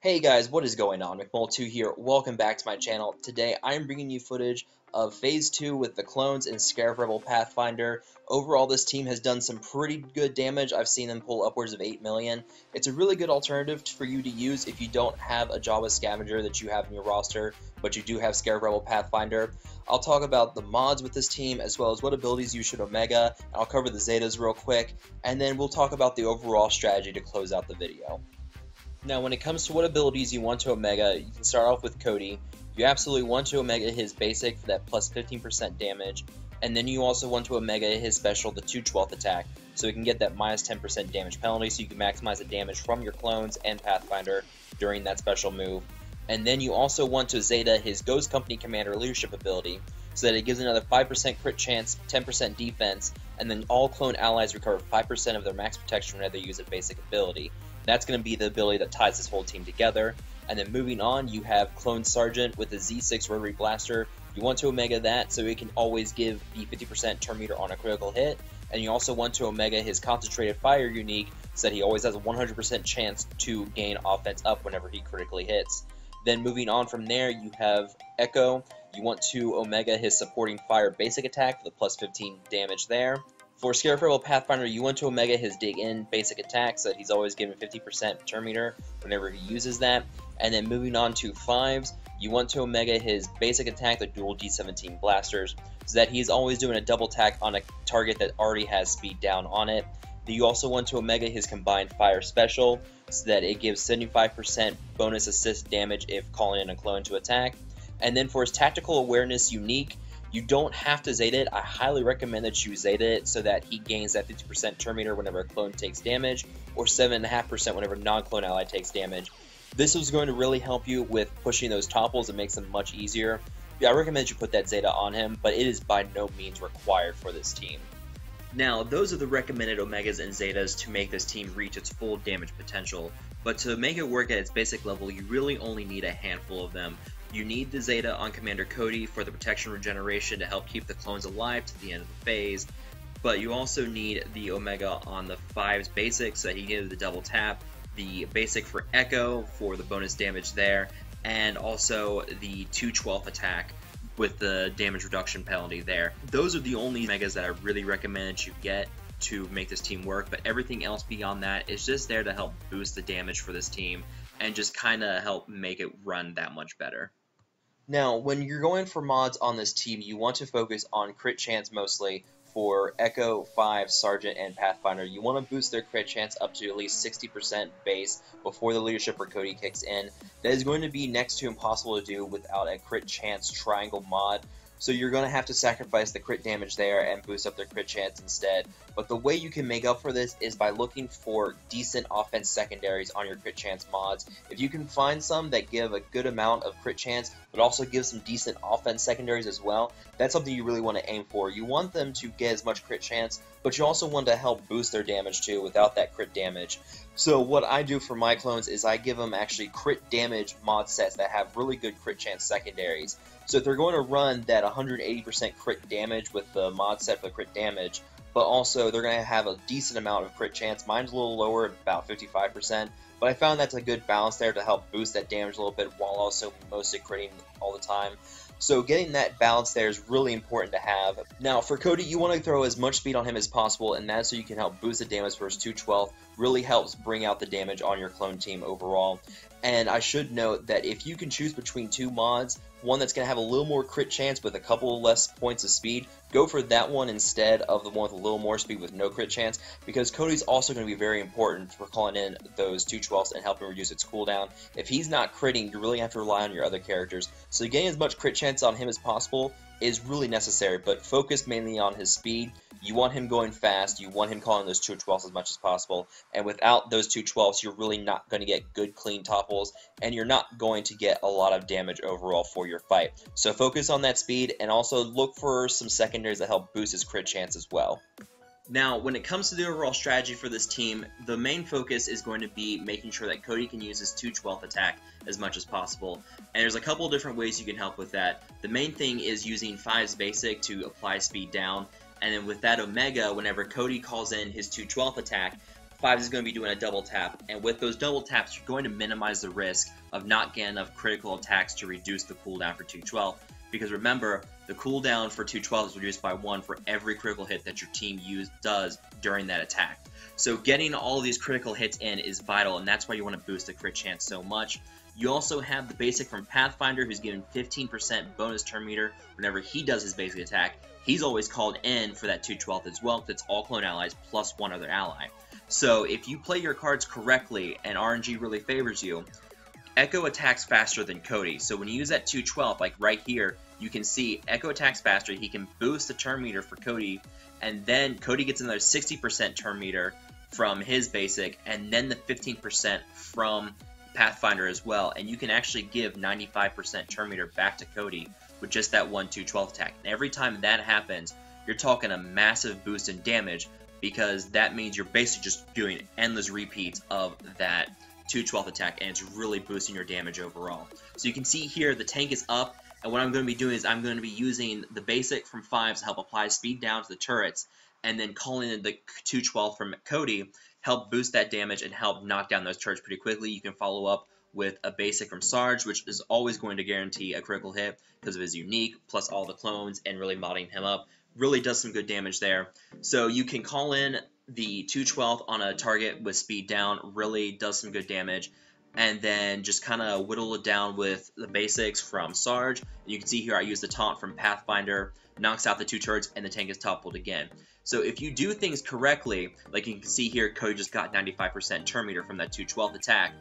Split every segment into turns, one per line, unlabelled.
Hey guys, what is going on? McMull2 here. Welcome back to my channel. Today I am bringing you footage of Phase 2 with the clones in Scarif Pathfinder. Overall, this team has done some pretty good damage. I've seen them pull upwards of 8 million. It's a really good alternative for you to use if you don't have a Jawa Scavenger that you have in your roster, but you do have Scarif Pathfinder. I'll talk about the mods with this team, as well as what abilities you should Omega, and I'll cover the Zetas real quick, and then we'll talk about the overall strategy to close out the video. Now, when it comes to what abilities you want to Omega, you can start off with Cody. You absolutely want to Omega his basic for that plus 15% damage, and then you also want to Omega his special, the 2/12 attack, so he can get that minus 10% damage penalty, so you can maximize the damage from your clones and Pathfinder during that special move. And then you also want to Zeta his Ghost Company Commander leadership ability, so that it gives another 5% crit chance, 10% defense, and then all clone allies recover 5% of their max protection whenever they use a basic ability. That's going to be the ability that ties this whole team together. And then moving on, you have Clone Sergeant with the Z6 Rotary Blaster. You want to Omega that so it can always give the 50% turn meter on a critical hit. And you also want to Omega his Concentrated Fire unique so that he always has a 100% chance to gain offense up whenever he critically hits. Then moving on from there, you have Echo. You want to Omega his Supporting Fire basic attack for the plus 15 damage there. For Scarif Pathfinder, you want to Omega his Dig In basic attack so that he's always given 50% turn meter whenever he uses that. And then moving on to 5s, you want to Omega his basic attack, the dual D17 blasters, so that he's always doing a double attack on a target that already has speed down on it. You also want to Omega his combined fire special, so that it gives 75% bonus assist damage if calling in a clone to attack. And then for his tactical awareness unique, you don't have to Zeta it. I highly recommend that you Zeta it so that he gains that 50% turn meter whenever a clone takes damage, or 7.5% whenever non-clone ally takes damage. This is going to really help you with pushing those topples and makes them much easier. I recommend you put that Zeta on him, but it is by no means required for this team. Now, those are the recommended Omegas and Zetas to make this team reach its full damage potential, but to make it work at its basic level, you really only need a handful of them. You need the Zeta on Commander Cody for the protection regeneration to help keep the clones alive to the end of the phase, but you also need the Omega on the 5's basic so that he gives the double tap, the basic for Echo for the bonus damage there, and also the 2/12 attack with the damage reduction penalty there. Those are the only Omegas that I really recommend that you get to make this team work, but everything else beyond that is just there to help boost the damage for this team and just kind of help make it run that much better. Now, when you're going for mods on this team, you want to focus on crit chance mostly for Echo, 5, Sergeant, and Pathfinder. You want to boost their crit chance up to at least 60% base before the leadership or Cody kicks in. That is going to be next to impossible to do without a crit chance triangle mod. So you're going to have to sacrifice the crit damage there and boost up their crit chance instead. But the way you can make up for this is by looking for decent offense secondaries on your crit chance mods. If you can find some that give a good amount of crit chance, but also give some decent offense secondaries as well, that's something you really want to aim for. You want them to get as much crit chance, but you also want to help boost their damage too without that crit damage. So what I do for my clones is I give them actually crit damage mod sets that have really good crit chance secondaries. So if they're going to run that 180% crit damage with the mod set for crit damage, but also they're going to have a decent amount of crit chance. Mine's a little lower, about 55%, but I found that's a good balance there to help boost that damage a little bit while also mostly critting all the time. So getting that balance there is really important to have. Now for Cody, you want to throw as much speed on him as possible, and that's so you can help boost the damage for his 2/12. Really helps bring out the damage on your clone team overall. And I should note that if you can choose between two mods, one that's going to have a little more crit chance with a couple less points of speed, go for that one instead of the one with a little more speed with no crit chance, because Cody's also going to be very important for calling in those 2/12s and helping reduce its cooldown. If he's not critting, you really have to rely on your other characters. So getting as much crit chance on him as possible is really necessary, but focus mainly on his speed. You want him going fast, you want him calling those 2/12s as much as possible, and without those 2/12s, you're really not going to get good clean topples, and you're not going to get a lot of damage overall for your fight. So focus on that speed, and also look for some secondaries that help boost his crit chance as well. Now, when it comes to the overall strategy for this team, the main focus is going to be making sure that Cody can use his 2/12 attack as much as possible. And there's a couple different ways you can help with that. The main thing is using 5's basic to apply speed down, and then with that Omega, whenever Cody calls in his 2/12 attack, Fives is going to be doing a double tap, and with those double taps, you're going to minimize the risk of not getting enough critical attacks to reduce the cooldown for 212. Because remember, the cooldown for 212 is reduced by 1 for every critical hit that your team does during that attack. So getting all these critical hits in is vital, and that's why you want to boost the crit chance so much. You also have the basic from Pathfinder, who's given 15% bonus turn meter whenever he does his basic attack. He's always called in for that 212 as well, because it's all clone allies plus one other ally. So if you play your cards correctly and RNG really favors you, Echo attacks faster than Cody. So when you use that 212, like right here, you can see Echo attacks faster. He can boost the turn meter for Cody, and then Cody gets another 60% turn meter from his basic, and then the 15% from Pathfinder as well. And you can actually give 95% turn meter back to Cody with just that 1-2-12 attack. And every time that happens, you're talking a massive boost in damage, because that means you're basically just doing endless repeats of that 212 attack, and it's really boosting your damage overall. So you can see here the tank is up, and what I'm going to be doing is I'm going to be using the basic from 5s to help apply speed down to the turrets, and then calling in the 212 from Cody, help boost that damage and help knock down those turrets pretty quickly. You can follow up with a basic from Sarge, which is always going to guarantee a critical hit because of his unique, plus all the clones, and really modding him up. Really does some good damage there. So you can call in the 212 on a target with speed down, really does some good damage, and then just kind of whittle it down with the basics from Sarge. And you can see here I use the taunt from Pathfinder, knocks out the 2 turrets, and the tank is toppled again. So if you do things correctly, like you can see here, Cody just got 95% turn meter from that 212 attack.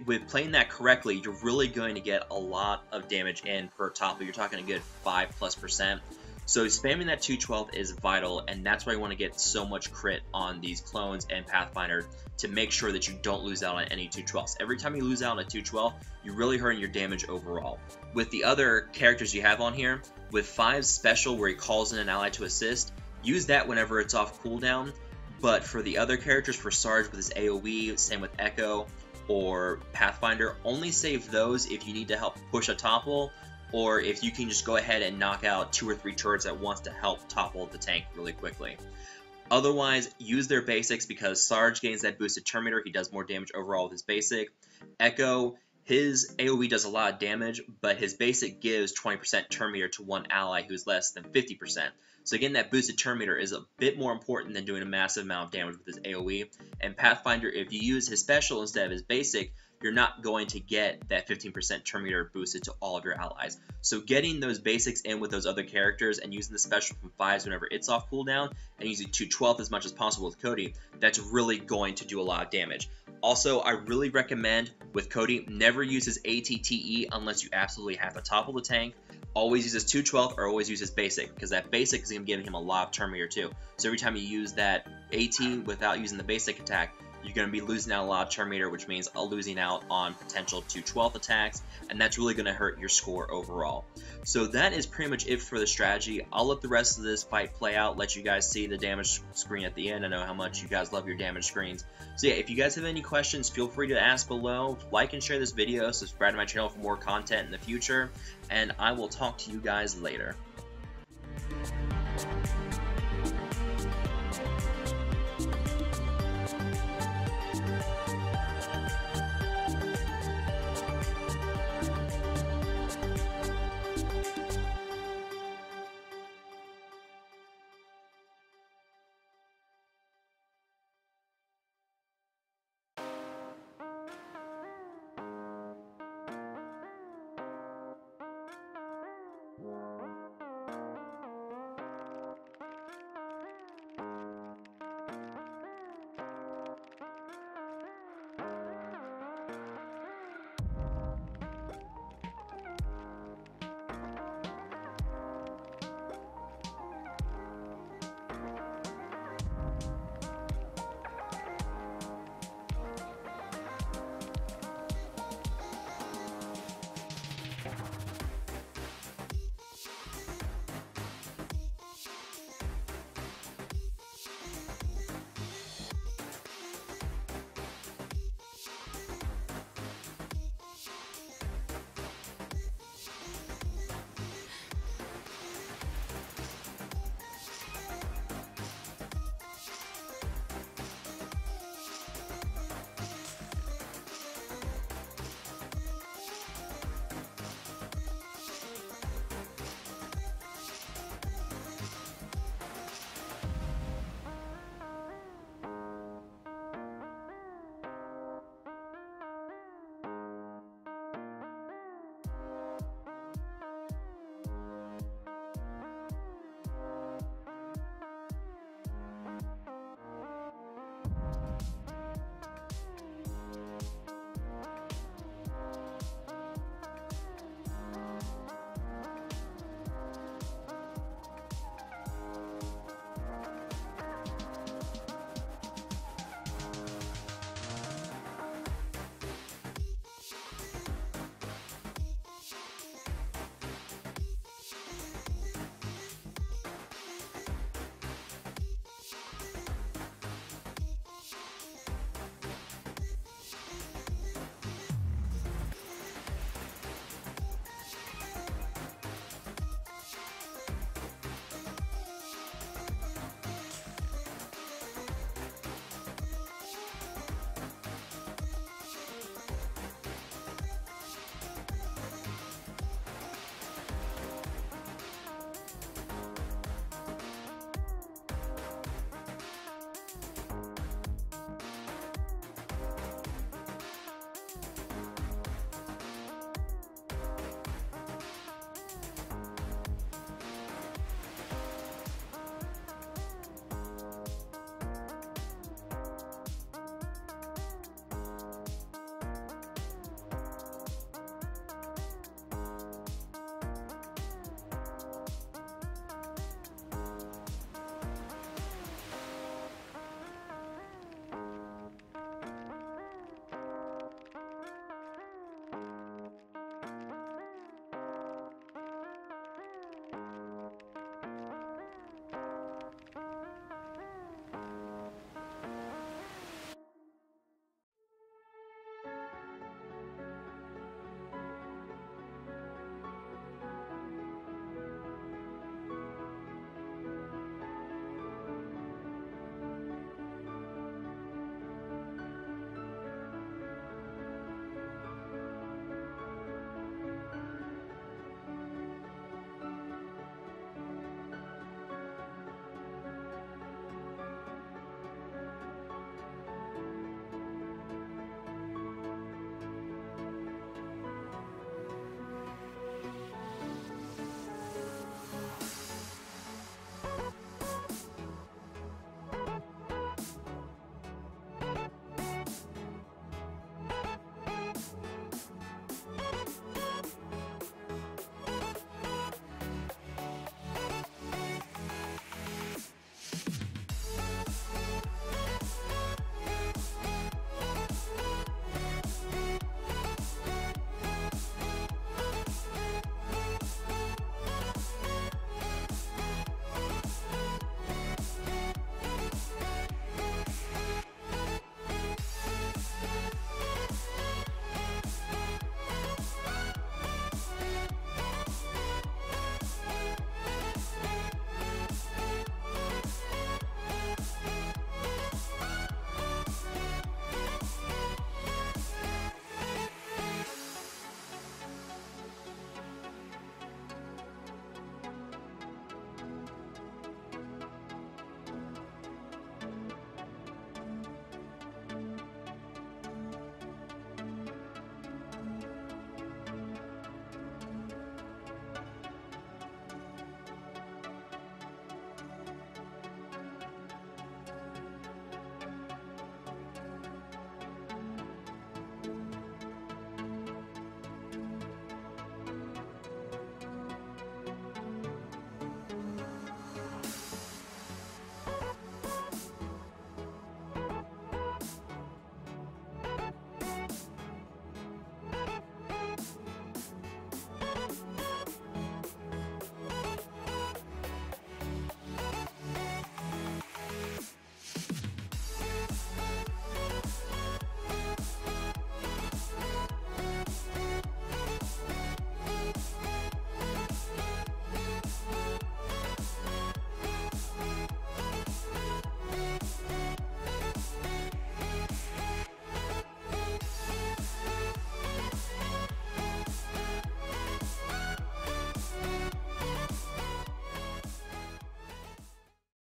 With playing that correctly, you're really going to get a lot of damage in per topple. You're talking a good 5+%. So spamming that 212 is vital, and that's why you want to get so much crit on these clones and Pathfinder to make sure that you don't lose out on any 212s. Every time you lose out on a 212, you're really hurting your damage overall. With the other characters you have on here, with 5's special where he calls in an ally to assist, use that whenever it's off cooldown. But for the other characters, for Sarge with his AoE, same with Echo or Pathfinder, only save those if you need to help push a topple, or if you can just go ahead and knock out 2 or 3 turrets at once to help topple the tank really quickly. Otherwise, use their basics, because Sarge gains that boosted turn meter. He does more damage overall with his basic. Echo, his AoE does a lot of damage, but his basic gives 20% turn meter to one ally who's less than 50%. So again, that boosted turn meter is a bit more important than doing a massive amount of damage with his AoE. And Pathfinder, if you use his special instead of his basic, you're not going to get that 15% turn meter boosted to all of your allies. So getting those basics in with those other characters and using the special from 5s whenever it's off cooldown, and using 212 as much as possible with Cody, that's really going to do a lot of damage. Also, I really recommend with Cody, never use his ATTE unless you absolutely have to topple the tank. Always use his 212 or always use his basic, because that basic is going to give him a lot of turn meter too. So every time you use that AT without using the basic attack, you're going to be losing out a lot of turn meter, which means losing out on potential 212 attacks, and that's really going to hurt your score overall. So that is pretty much it for the strategy. I'll let the rest of this fight play out, let you guys see the damage screen at the end. I know how much you guys love your damage screens. So yeah, if you guys have any questions, feel free to ask below. Like and share this video, subscribe to my channel for more content in the future, and I will talk to you guys later.